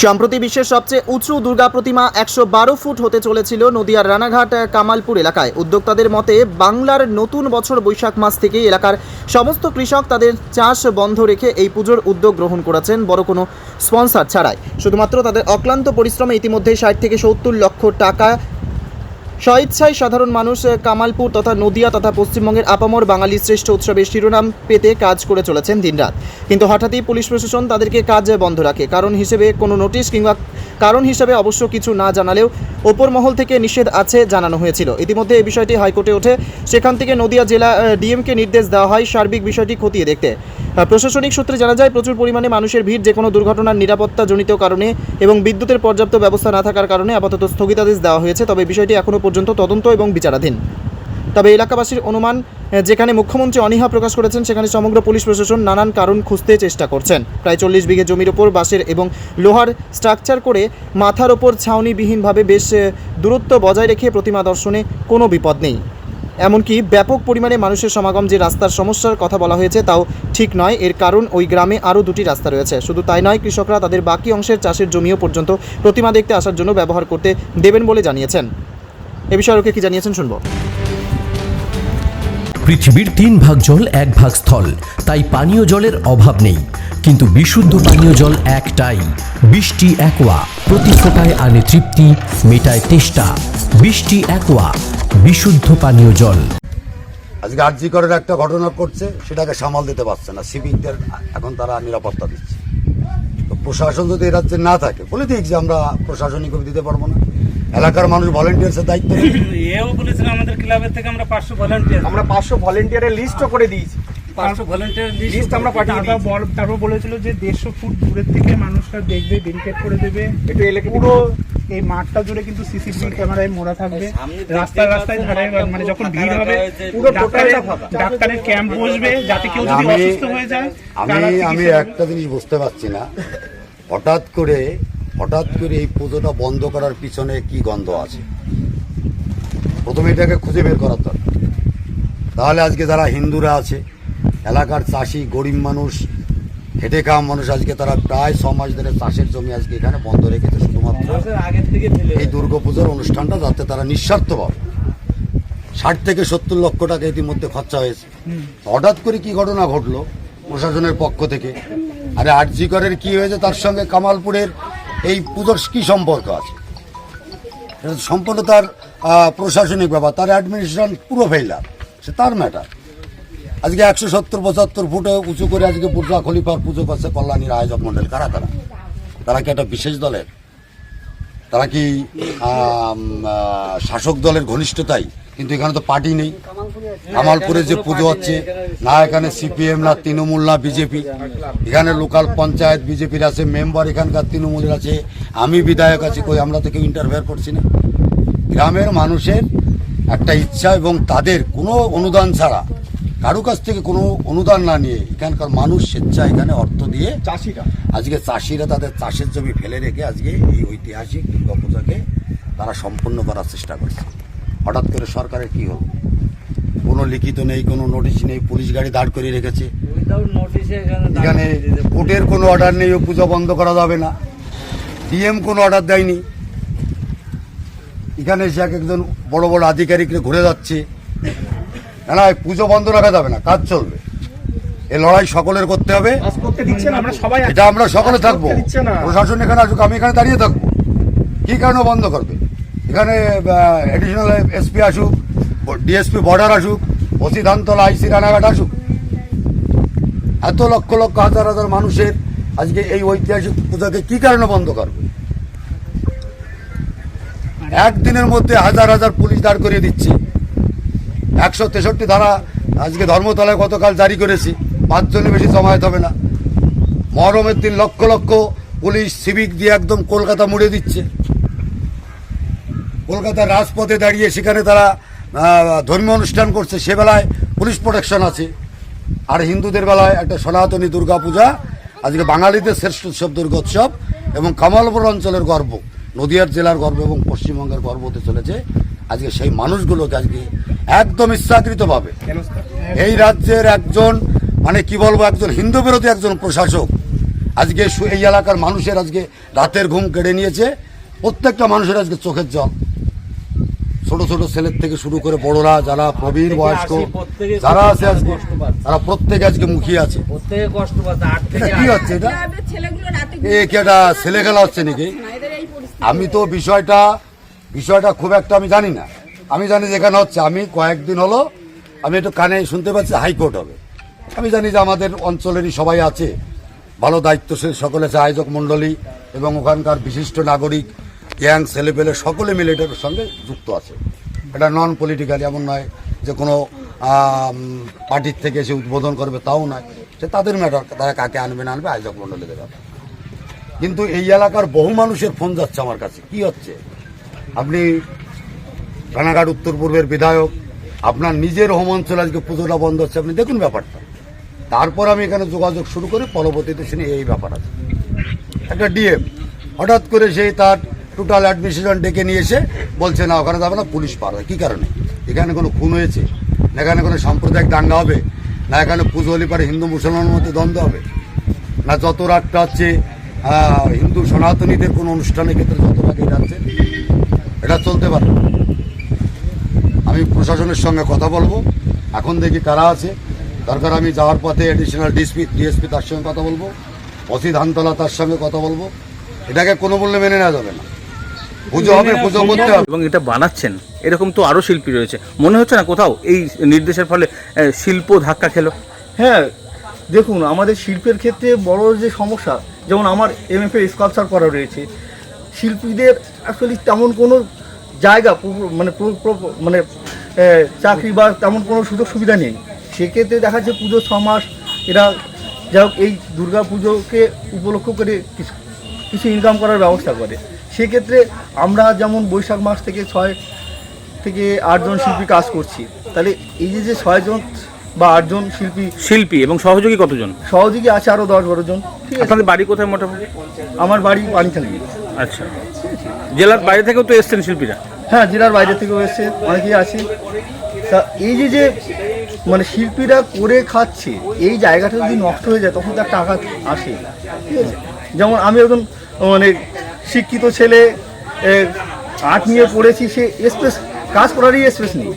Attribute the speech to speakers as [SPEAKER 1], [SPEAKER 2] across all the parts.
[SPEAKER 1] সম্প্রতি বিশ্বের সবচেয়ে উঁচু দুর্গা প্রতিমা 112 ফুট হতে চলেছিল নদিয়ার রানাঘাট কামালপুর এলাকায়। উদ্যোক্তাদের মতে বাংলার নতুন বছর বৈশাখ মাস থেকে এলাকার সমস্ত কৃষক তাদের চাষ বন্ধ রেখে এই পুজোর উদ্যোগ গ্রহণ করেছেন বড় কোনো স্পন্সর ছাড়াই। শুধুমাত্র তাদের অক্লান্ত পরিশ্রমে ইতিমধ্যে 60 থেকে 70 লক্ষ টাকা স্বইচ্ছায় সাধারণ মানুষ কামালপুর তথা নদিয়া তথা পশ্চিমবঙ্গের আপামর বাঙালির শ্রেষ্ঠ উৎসবের শিরোনাম পেতে কাজ করে চলেছেন দিনরাত। কিন্তু হঠাৎই পুলিশ প্রশাসন তাদেরকে কাজ বন্ধ রাখে। কারণ হিসেবে কোনো নোটিশ কিংবা কারণ হিসেবে অবশ্য কিছু না জানালেও ওপর মহল থেকে নিষেধ আছে জানানো হয়েছিল। ইতিমধ্যে এই বিষয়টি হাইকোর্টে ওঠে। সেখান থেকে নদিয়া জেলা ডিএমকে নির্দেশ দেওয়া হয় সার্বিক বিষয়টি খতিয়ে দেখতে। প্রশাসনিক সূত্রে জানা যায় প্রচুর পরিমাণে মানুষের ভিড় যে কোনো দুর্ঘটনার নিরাপত্তাজনিত কারণে এবং বিদ্যুতের পর্যাপ্ত ব্যবস্থা না থাকার কারণে আপাতত স্থগিতাদেশ দেওয়া হয়েছে। তবে বিষয়টি এখনও পর্যন্ত তদন্ত এবং বিচারাধীন। তবে এলাকাবাসীর অনুমান, যেখানে মুখ্যমন্ত্রী অনীহা প্রকাশ করেছেন সেখানে সমগ্র পুলিশ প্রশাসন নানান কারণ খুঁজতে চেষ্টা করছেন। প্রায় 40 বিঘে জমির ওপর বাঁশের এবং লোহার স্ট্রাকচার করে মাথার ওপর ছাউনিবিহীনভাবে বেশ দূরত্ব বজায় রেখে প্রতিমা দর্শনে কোনো বিপদ নেই। এমনকি ব্যাপক পরিমাণে মানুষের সমাগম, যে রাস্তার সমস্যার কথা বলা হয়েছে তাও ঠিক নয়। এর কারণ ওই গ্রামে আরও 2টি রাস্তা রয়েছে। শুধু তাই নয়, কৃষকরা তাদের বাকি অংশের চাষের জমিও পর্যন্ত প্রতিমা দেখতে আসার জন্য ব্যবহার করতে দেবেন বলে জানিয়েছেন। এ বিষয়ে ওকে কি জানিয়েছেন শুনব।
[SPEAKER 2] পৃথিবীর 3 ভাগ জল 1 ভাগ স্থল, তাই পানীয় জলের অভাব নেই। কিন্তু বিশুদ্ধ পানীয় জল একটাই, বৃষ্টি অ্যাকোয়া। প্রতি ফোঁটায় আনে তৃপ্তি, মেটায় তেষ্টা। বৃষ্টি অ্যাকোয়া, বিশুদ্ধ পানীয় জল।
[SPEAKER 3] আজকে আরজি করের একটা ঘটনা করছে, সেটাকে সামাল দিতে পারছে না সিভিকদের। এখন তারা নিরাপত্তা দিচ্ছে। তো প্রশাসন যদি এ রাজ্যে না থাকে, বলে দিক যে আমরা প্রশাসনিক দিতে পারবো না, এলাকার মানুষ ভলেন্টিয়ার্সের দায়িত্ব।
[SPEAKER 4] এও বলেছিল আমাদের ক্লাবের থেকে আমরা 500 ভলেন্টিয়ারের লিস্টও করে দিয়েছি। 500 ভলেন্টিয়ার লিস্ট আমরা পাঠিয়ে দিয়েছি।
[SPEAKER 5] তারপর বলেছিল যে 150 ফুট দূরের থেকে মানুষরা দেখবে, ব্যারিকেড করে দেবে।
[SPEAKER 4] একটু এলাকা
[SPEAKER 5] পুরো এই মাঠটা জুড়ে কিন্তু সিসিটিভি ক্যামেরায় মোড়া থাকবে। রাস্তায় রাস্তায় ধারে মানে যখন ভিড় হবে পুরো ডাক্তারের ক্যাম্প বসবে, যাতে কেউ যদি অসুস্থ হয়ে যায়।
[SPEAKER 3] আমি একটা জিনিস বুঝতে পারছি না, হঠাৎ করে এই পুজোটা বন্ধ করার পিছনে কি গন্ধ আছে। প্রথমে এটাকে খুঁজে বের করার দরকার। তাহলে আজকে যারা হিন্দুরা আছে, এলাকার চাষি, গরিব মানুষ, খেটে খাওয়া মানুষ, আজকে তারা প্রায় 6 মাস ধরে চাষের জমি আজকে এখানে বন্ধ রেখেছে শুধুমাত্র এই দুর্গাপুজোর অনুষ্ঠানটা যাতে তারা নিঃস্বার্থ পাবে। 60 থেকে 70 লক্ষ টাকা ইতিমধ্যে খরচা হয়েছে। হঠাৎ করে কি ঘটনা ঘটলো প্রশাসনের পক্ষ থেকে? আরে আরজি করের কি হয়েছে, তার সঙ্গে কামালপুরের এই পুজোর কি সম্পর্ক আছে? সম্পূর্ণ তার প্রশাসনিক ব্যাপার, তার অ্যাডমিনিস্ট্রেশন পুরো ফেইলার, সে তার ম্যাটার। আজকে 170-75 ফুটে উঁচু করে আজকে বুর্জা খলিফার পুজো করছে কল্যাণীর আয়োজক মন্ডল। কারা তারা কি একটা বিশেষ দলের? তারা কি শাসক দলের ঘনিষ্ঠতাই? কিন্তু এখানে তো পার্টি নেই। কামালপুরে যে পুজো হচ্ছে, না এখানে সিপিএম, না তৃণমূল, না বিজেপি। এখানে লোকাল পঞ্চায়েত বিজেপির আছে, মেম্বার এখানকার তৃণমূলের আছে, আমি বিধায়ক আছি। কই আমরা তো কেউ ইন্টারফেয়ার করছি না। গ্রামের মানুষের একটা ইচ্ছা এবং তাদের কোনো অনুদান ছাড়া, কারো কাছ থেকে কোনো অনুদান না নিয়ে এখানকার মানুষ স্বেচ্ছা এখানে অর্থ দিয়ে চাষিরা তাদের চাষের জমি ফেলে রেখে আজকে এই ঐতিহাসিক দুর্গাপূজাকে তারা সম্পন্ন করার চেষ্টা করছে। হঠাৎ করে সরকারের কি হলো? কোনো লিখিত নেই, কোনো নোটিশ নেই, পুলিশ গাড়ি দাঁড় করিয়ে রেখেছে। এখানে কোর্টের কোনো অর্ডার নেই, ও পুজো বন্ধ করা যাবে না। ডিএম কোনো অর্ডার দেয়নি। এখানে এসে একজন বড় বড় আধিকারিকরা ঘুরে যাচ্ছে। না, পুজো বন্ধ রাখা যাবে না, কাজ চলবে। এই লড়াই সকলের করতে হবে। এটা আমরা সকলে থাকবো। প্রশাসন এখানে আসুক, আমি এখানে দাঁড়িয়ে থাকবো। কি কারণে বন্ধ করবে? এখানে এডিশনাল এসপি আসুক, ডিএসপি বর্ডার আসুক, ওসি ধানতলা, আইসি রানাঘাট আসুক। এত লক্ষ লক্ষ হাজার হাজার মানুষের আজকে এই ঐতিহাসিক পূজাকে কি কারণে বন্ধ করবে? একদিনের মধ্যে হাজার হাজার পুলিশ দাঁড় করিয়ে দিচ্ছে। 163 ধারা আজকে ধর্মতলায় গতকাল জারি করেছি। 5 জনের বেশি জমায়েত হবে না। মহরমের দিন লক্ষ লক্ষ পুলিশ সিভিক দিয়ে একদম কলকাতা মুড়ে দিচ্ছে। কলকাতার রাজপথে দাঁড়িয়ে সেখানে তারা ধর্মীয় অনুষ্ঠান করছে, সে বেলায় পুলিশ প্রোটেকশন আছে। আর হিন্দুদের বেলায় একটা সনাতনী দুর্গাপূজা, আজকে বাঙালিদের শ্রেষ্ঠ উৎসব দুর্গোৎসব এবং কামালপুর অঞ্চলের গর্ব, নদিয়ার জেলার গর্ব এবং পশ্চিমবঙ্গের গর্ব হতে চলেছে। আজকে সেই মানুষগুলোকে আজকে একদম ইচ্ছাকৃতভাবে এই রাজ্যের একজন মানে কি বলবো, একজন হিন্দু বিরোধী একজন প্রশাসক আজকে এই এলাকার মানুষের আজকে রাতের ঘুম কেড়ে নিয়েছে, প্রত্যেকটা মানুষের আজকে চোখের জল। ছোট ছোট ছেলের থেকে শুরু করে বড়রা যারা প্রবীণ বয়স্ক যারা আছে আজকে তারা প্রত্যেকে আজকে মুখিয়ে আছে। এটা কি হচ্ছে? এটা কি একটা ছেলে খেলা হচ্ছে নাকি? আমি তো বিষয়টা খুব একটা আমি জানি না। আমি জানি যেখানে হচ্ছে, আমি কয়েকদিন হলো আমি একটু কানে শুনতে পাচ্ছি হাইকোর্ট হবে। আমি জানি যে আমাদের অঞ্চলেরই সবাই আছে, ভালো দায়িত্বশীল সকলে আছে, আয়োজক মণ্ডলী এবং ওখানকার বিশিষ্ট নাগরিক, ইয়াং ছেলেপেলে সকলে মিলে এটার সঙ্গে যুক্ত আছে। এটা নন পলিটিক্যাল, এমন নয় যে কোনো পার্টির থেকে এসে উদ্বোধন করবে, তাও নয়। সে তাদের ম্যাটার, তারা কাকে আনবে না আনবে আয়োজক মণ্ডলীদের ব্যাপার। কিন্তু এই এলাকার বহু মানুষের ফোন যাচ্ছে আমার কাছে, কি হচ্ছে? আপনি রানাঘাট উত্তর পূর্বের বিধায়ক, আপনার নিজের হোম অঞ্চলে আজকে পুজোটা বন্ধ হচ্ছে, আপনি দেখুন ব্যাপারটা। তারপর আমি এখানে যোগাযোগ শুরু করি, পরবর্তীতে শুনি এই ব্যাপার আছে। একটা ডিএম হঠাৎ করে সেই তার টোটাল অ্যাডমিনিস্ট্রেশন ডেকে নিয়ে এসে বলছে না ওখানে যাবে না, পুলিশ পার হয়। কী কারণে? এখানে কোনো খুন হয়েছে না, এখানে কোনো সাম্প্রদায়িক দাঙ্গা হবে না, এখানে পুজো হলে পারে হিন্দু মুসলমানের মধ্যে দ্বন্দ্ব হবে না, যত রাতটা হচ্ছে হিন্দু সনাতনীদের কোনো অনুষ্ঠানের ক্ষেত্রে যত রাত যাচ্ছে, এটা চলতে পারে। আমি প্রশাসনের সঙ্গে কথা বলবো, এখন দেখি কারা আছে। দরকার আমি যাওয়ার পথে অ্যাডিশনাল ডিএসপি তার সঙ্গে কথা বলবো, ওসি ধানতলা তার সঙ্গে কথা বলবো। এটাকে কোনো মূল্যে মেনে নেওয়া যাবে না। পুজো হবে, পুজো করতে হবে।
[SPEAKER 4] এবং এটা বানাচ্ছেন এরকম তো আরো শিল্পী রয়েছে, মনে হচ্ছে না কোথাও এই নির্দেশের ফলে শিল্প ধাক্কা খেলো?
[SPEAKER 6] হ্যাঁ, দেখুন আমাদের শিল্পের ক্ষেত্রে বড় যে সমস্যা, যেমন আমার এমএফএ স্কাল্পচার করা রয়েছে, শিল্পীদের অ্যাকচুয়ালি তেমন কোনো জায়গা মানে চাকরি বা তেমন কোনো সুযোগ সুবিধা নেই। সেক্ষেত্রে দেখা যাচ্ছে পুজো 6 মাস এরা যাই হোক এই দুর্গা পুজোকে উপলক্ষ করে কিছু ইনকাম করার ব্যবস্থা করে। সেক্ষেত্রে আমরা যেমন বৈশাখ মাস থেকে 6 থেকে 8 জন শিল্পী কাজ করছি, তাহলে এই যে 6 জন বা 8 জন শিল্পী
[SPEAKER 4] এবং সহযোগী কতজন?
[SPEAKER 6] সহযোগী আছে আরও 10-12 জন। ঠিক আছে,
[SPEAKER 4] আপনাদের বাড়ি কোথায় মোটামুটি?
[SPEAKER 6] আমার বাড়ি পানিখালি।
[SPEAKER 4] আচ্ছা, জেলার বাইরে থেকেও তো এসছেন শিল্পীরা?
[SPEAKER 6] হ্যাঁ, জেলার বাইরে থেকেও এসছে, অনেকেই আছে। তা এই যে মানে শিল্পীরা করে খাচ্ছে, এই জায়গাটা যদি নষ্ট হয়ে যায় তখন তার টাকা আসে। ঠিক আছে, যেমন আমি একজন মানে শিক্ষিত ছেলে, আর্ট নিয়ে পড়েছি, সে স্পেস কাজ করারই স্পেস নেই।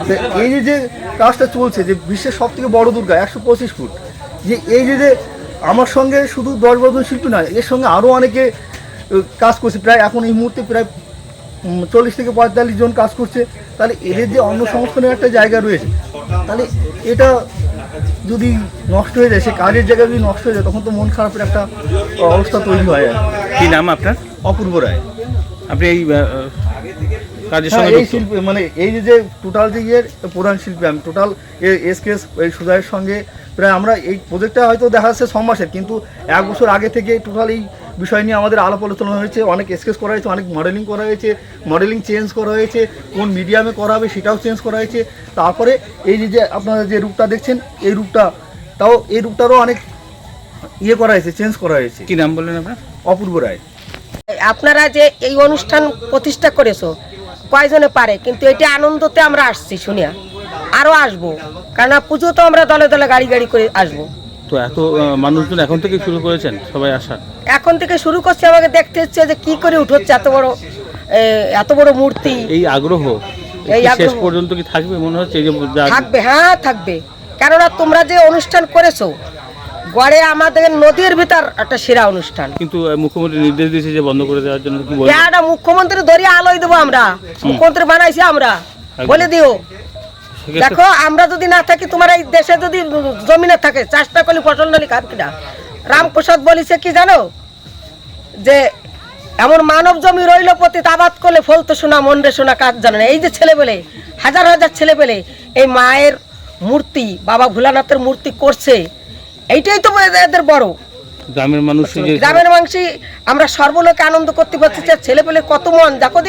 [SPEAKER 6] তো এই যে কাজটা চলছে, যে বিশ্বের সব থেকে বড় দুর্গা 125 ফুট, যে এই যে আমার সঙ্গে শুধু 10-12 জন শিল্পী নয়, এর সঙ্গে আরও অনেকে কাজ করছে। প্রায় এখন এই মুহূর্তে প্রায় 40 থেকে 45 জন কাজ করছে। তাহলে এদের যে অন্য সংস্থানের একটা জায়গা রয়েছে, তাহলে এটা যদি নষ্ট হয়ে যায়, সে কাজের জায়গা যদি নষ্ট হয়ে যায়, তখন তো মন খারাপের একটা অবস্থা তৈরি হয়।
[SPEAKER 4] কি নাম আপনার?
[SPEAKER 6] অপূর্ব রায়।
[SPEAKER 4] আপনি এই কাজের
[SPEAKER 6] হ্যাঁ,
[SPEAKER 4] সঙ্গে
[SPEAKER 6] এই শিল্পী মানে এই যে টোটাল যে প্রধান শিল্পী আমি, টোটাল এসকেএস এই সুজয়ের সঙ্গে প্রায় আমরা এই প্রজেক্টটা হয়তো দেখা যাচ্ছে 6 মাসের, কিন্তু 1 বছর আগে থেকে টোটাল এই বিষয় নিয়ে আমাদের আলাপ আলোচনা হয়েছে, অনেক স্কেচ করা হয়েছে, অনেক মডেলিং করা হয়েছে, মডেলিং চেঞ্জ করা হয়েছে, কোন মিডিয়ামে করা হবে সেটাও চেঞ্জ করা হয়েছে। তারপরে এই যে আপনারা যে রূপটা দেখছেন, এই রূপটারও অনেক করা হয়েছে, চেঞ্জ করা হয়েছে।
[SPEAKER 4] কি নাম বললেন আপনার?
[SPEAKER 6] অপূর্ব রায়।
[SPEAKER 7] আপনারা যে এই অনুষ্ঠান প্রতিষ্ঠা করেছো, কয়জনে পারে, কিন্তু এটা আনন্দতে আমরা আসছি, শুনিয়া আরো আসবো, কারণ পুজো তো আমরা দলে দলে গাড়ি করে আসবো।
[SPEAKER 4] তো এত মানুষজন এখন থেকে শুরু করেছেন সবাই আসা?
[SPEAKER 7] এখন থেকে শুরু করছে, আমাকে দেখতে হচ্ছে যে কি করে উঠোচ্ছে এত বড় মূর্তি।
[SPEAKER 4] এই আগ্রহ শেষ পর্যন্ত কি থাকবে মনে হচ্ছে?
[SPEAKER 7] থাকবে, হ্যাঁ থাকবে, কেননা তোমরা যে অনুষ্ঠান করেছো গড়ে আমাদের নদীর ভিতর একটা সেরা অনুষ্ঠান।
[SPEAKER 4] কিন্তু মুখ্যমন্ত্রী নির্দেশ দিয়েছে যে বন্ধ করে দেওয়ার জন্য, কি বলবো?
[SPEAKER 7] হ্যাঁ, মুখ্যমন্ত্রী ধরিয়ে আলোয় দেবো আমরা, মুখ্যমন্ত্রী বানাইছি আমরা, বলে দিও। দেখো, আমরা যদি না থাকি, তোমার এই দেশে যদি জমি না থাকে, চাষটা করলে ফসল নালি খাব কিনা? রামপ্রসাদ বলিছে কি জানো, যে এমন মানব জমি রইল পতি আবাদ করলে ফলতো শোনা মন্ডে শোনা কাজ জানে না। এই যে ছেলেবেলে, হাজার হাজার ছেলেবেলে এই মায়ের মূর্তি, বাবা ভোলানাথের মূর্তি করছে, এইটাই তো এদের বড়।
[SPEAKER 4] গ্রামের মানুষ
[SPEAKER 7] আমরা সর্বলোকে আনন্দ করতে পারছি। ছেলেপেলে কত মন দেখো,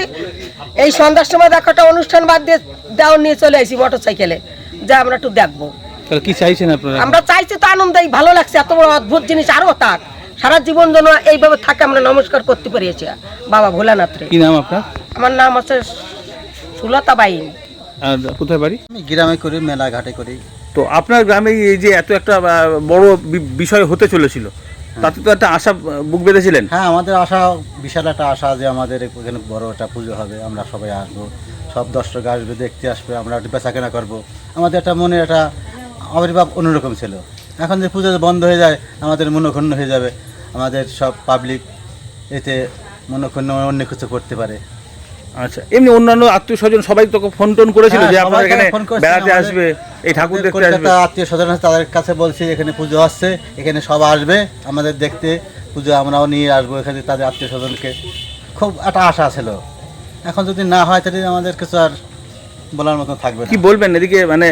[SPEAKER 7] এই সন্ধ্যার সময় দেখো একটা অনুষ্ঠান বাদ দিয়ে দেওয়া নিয়ে চলে আসি মোটরসাইকেলে, যা আমরা একটু দেখবো।
[SPEAKER 4] কি চাইছেন আপনারা?
[SPEAKER 7] আমরা চাইছি তো আনন্দ, ভালো লাগছে, এত বড় অদ্ভুত জিনিস আরো থাক, সারা জীবন যেন এইভাবে থাকে, আমরা নমস্কার করতে পেরেছি বাবা ভোলানাথ রে।
[SPEAKER 4] কি নাম আপনার?
[SPEAKER 7] আমার নাম আছে সুলতা বাইন।
[SPEAKER 4] আর কোথায় বাড়ি?
[SPEAKER 8] আমি গ্রামে করি, মেলা ঘাটে করি।
[SPEAKER 4] তো আপনার গ্রামে এই যে এত একটা বড় বিষয় হতে চলেছিল,
[SPEAKER 8] তাতে তো একটা আশা বুক বেঁধেছিলেন।
[SPEAKER 6] হ্যাঁ, আমাদের আশা, বিশাল একটা আশা যে আমাদের এখানে বড় একটা পুজো হবে, আমরা সবাই আসবো, সব দর্শক আসবে, দেখতে আসবে, আমরা একটু বেচা কেনা করবো। আমাদের একটা মনে একটা আবির্ভাব অন্যরকম ছিল। এখন যে পুজো বন্ধ হয়ে যায়, আমাদের মনক্ষুণ্ণ হয়ে যাবে, আমাদের সব পাবলিক এতে মনক্ষুণ্ণ অন্য কিছু করতে পারে।
[SPEAKER 8] আচ্ছা, এমনি অন্যান্য আত্মীয় স্বজন সবাই তোকে ফোন টোন করেছিল
[SPEAKER 6] হ্যাঁ,
[SPEAKER 8] যে আপনারা
[SPEAKER 6] সবাই
[SPEAKER 8] এখানে
[SPEAKER 6] ফোন করছে,
[SPEAKER 8] বেড়াতে
[SPEAKER 6] আমাদের-
[SPEAKER 8] আসবে, এই ঠাকুর
[SPEAKER 6] আমাদের
[SPEAKER 8] দেখতে আসবে?
[SPEAKER 6] কলকাতা আত্মীয় স্বজন আছে, তাদের কাছে বলছি এখানে পুজো আসছে, এখানে সব আসবে আমাদের দেখতে, পুজো আমরাও নিয়ে আসবো এখানে তাদের আত্মীয় স্বজনকে। খুব একটা আশা ছিল। এখন যদি না হয় তাহলে আমাদের কিছু আর বলার মতো থাকবে না।
[SPEAKER 8] কি বলবেন এদিকে, মানে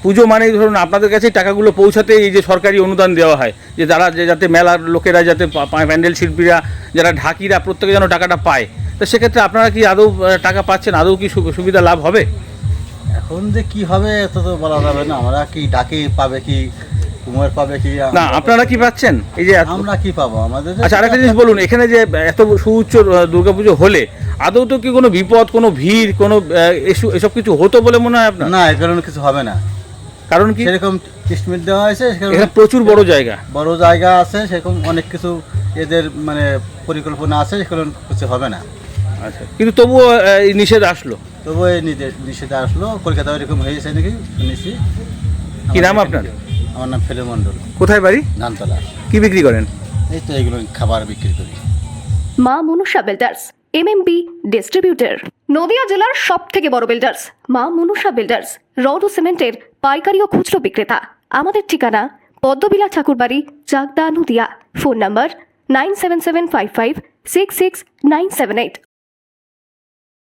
[SPEAKER 8] পুজো মানে ধরুন আপনাদের কাছে টাকাগুলো পৌঁছাতে এই যে সরকারি অনুদান দেওয়া হয়, যে যারা যাতে মেলার লোকেরা, যাতে প্যান্ডেল শিল্পীরা, যারা ঢাকিরা, প্রত্যেকে যেন টাকাটা পায়, তো সেক্ষেত্রে আপনারা কি আদৌ টাকা পাচ্ছেন? আদৌ কি সুবিধা লাভ হবে?
[SPEAKER 6] এখন যে কি হবে এত তো বলা যাবে না। আমরা কি ডাকি পাবে কি, কুমার পাবে কি,
[SPEAKER 8] না, আপনারা কি পাচ্ছেন এই যে
[SPEAKER 6] আমরা কি পাবো? আমাদের
[SPEAKER 8] আচ্ছা, আরেকটা জিনিস বলুন, এখানে যে এত সুউচ্চ দুর্গাপুজো হলে আদৌ তো কি কোনো বিপদ, কোনো ভিড়, কোনো এসব কিছু হতো বলে মনে হয় আপনার?
[SPEAKER 6] না, এর কারণে কিছু হবে না।
[SPEAKER 8] কারণ কি?
[SPEAKER 6] সেরকম স্টিমেট দেওয়া হয়েছে, সেরকম
[SPEAKER 8] এখানে প্রচুর বড় জায়গা,
[SPEAKER 6] বড় জায়গা আছে, সেরকম অনেক কিছু এদের মানে পরিকল্পনা আছে, সেরকম কিছু হবে না।
[SPEAKER 8] আচ্ছা, কিন্তু তবুও এই নিষেধ আসলো।
[SPEAKER 6] তবু এই নিষেধ আসলো, কলকাতায় এরকম হয়েছে নাকি শুনেছি।
[SPEAKER 8] কি নাম আপনার?
[SPEAKER 6] আমার নাম ফেলু মণ্ডল,
[SPEAKER 8] কোথায় বাড়ি?
[SPEAKER 6] ধানতলা।
[SPEAKER 8] কি বিক্রি করেন?
[SPEAKER 6] এই তো এগুলো খাবার বিক্রি করি।
[SPEAKER 9] মা Manusha builders, MMB distributor, Nadia জেলার সব থেকে বড় বিল্ডার্স। মা মনুষা বিল্ডার্স, রড ও সিমেন্টের পাইকারি ও খুচরো বিক্রেতা। আমাদের ঠিকানা পদ্মবিলা ঠাকুরবাড়ি, চাকদা, নদিয়া। Phone number 9775566978।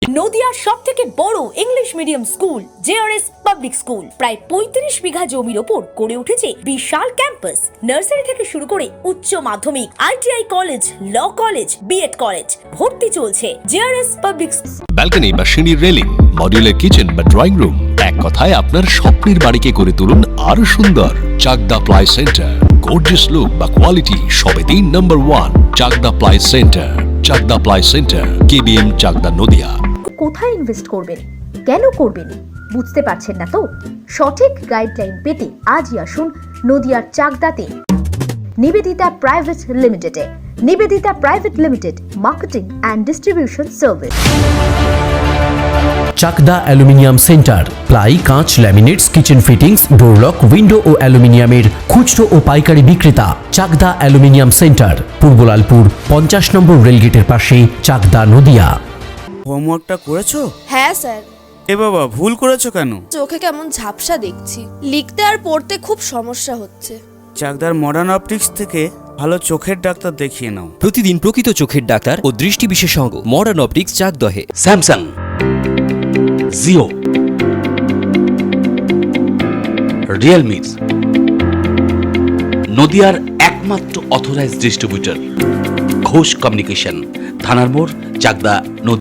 [SPEAKER 10] নদিয়ার সব থেকে বড় English medium school JRS public school, প্রায় 35 বিঘা জমির ওপর গড়ে উঠেছে বিশাল ক্যাম্পাস। নার্সারি থেকে শুরু করে উচ্চ মাধ্যমিক, ITI college, law college, BEd college, ভর্তি চলছে। জেআরএস পাবলিক
[SPEAKER 11] ব্যালকনি বা সিঁড়ির রেলিং, মডিউলার কিচেন বা ড্রয়িং রুম, এক কথায় আপনার স্বপ্নের বাড়িকে করে তুলুন আরো সুন্দর। Chakdaha ply centre, gorgeous look বা কোয়ালিটি সবে 3 number 1 Chakdaha ply centre. Chakdaha ply centre, KBM, Chakdaha, Nadia.
[SPEAKER 12] কোথায় ইনভেস্ট করবেন, কেন করবেন বুঝতে পারছেন না তো? সঠিক গাইডলাইন পেতে আজই আসুন নদিয়ার চাকদাতে নিবেদিতা প্রাইভেট লিমিটেডে। Nivedita private limited, marketing and distribution service.
[SPEAKER 2] Chakdaha aluminium centre, ply, কাঁচ, laminates, kitchen fittings, door lock, window ও অ্যালুমিনিয়ামের খুচরো ও পাইকারি বিক্রেতা। Chakdaha aluminium centre, Purbalalpur 50 number রেলগেটের পাশে, চাকদা, নদিয়া।
[SPEAKER 13] হোমওয়ার্কটা করেছো?
[SPEAKER 14] হ্যাঁ স্যার।
[SPEAKER 13] এ বাবা, ভুল করেছো কেন?
[SPEAKER 14] চোখে কেমন ঝাপসা দেখছি, লিখতে আর পড়তে খুব সমস্যা হচ্ছে।
[SPEAKER 13] চাকদার মডার্ন অপটিক্স থেকে ভালো চোখের ডাক্তার দেখিয়ে নাও।
[SPEAKER 2] প্রতিদিন প্রকৃত চোখের ডাক্তার ও দৃষ্টি বিশেষজ্ঞ মডার্ন অপটিক্স, চাকদহে।
[SPEAKER 11] স্যামসাং, জিও, রিয়েলমি, নদিয়ার একমাত্র অথরাইজড ডিস্ট্রিবিউটর ঘোষ কমিউনিকেশন, থানার মোড়, চাকদা, নদিয়া।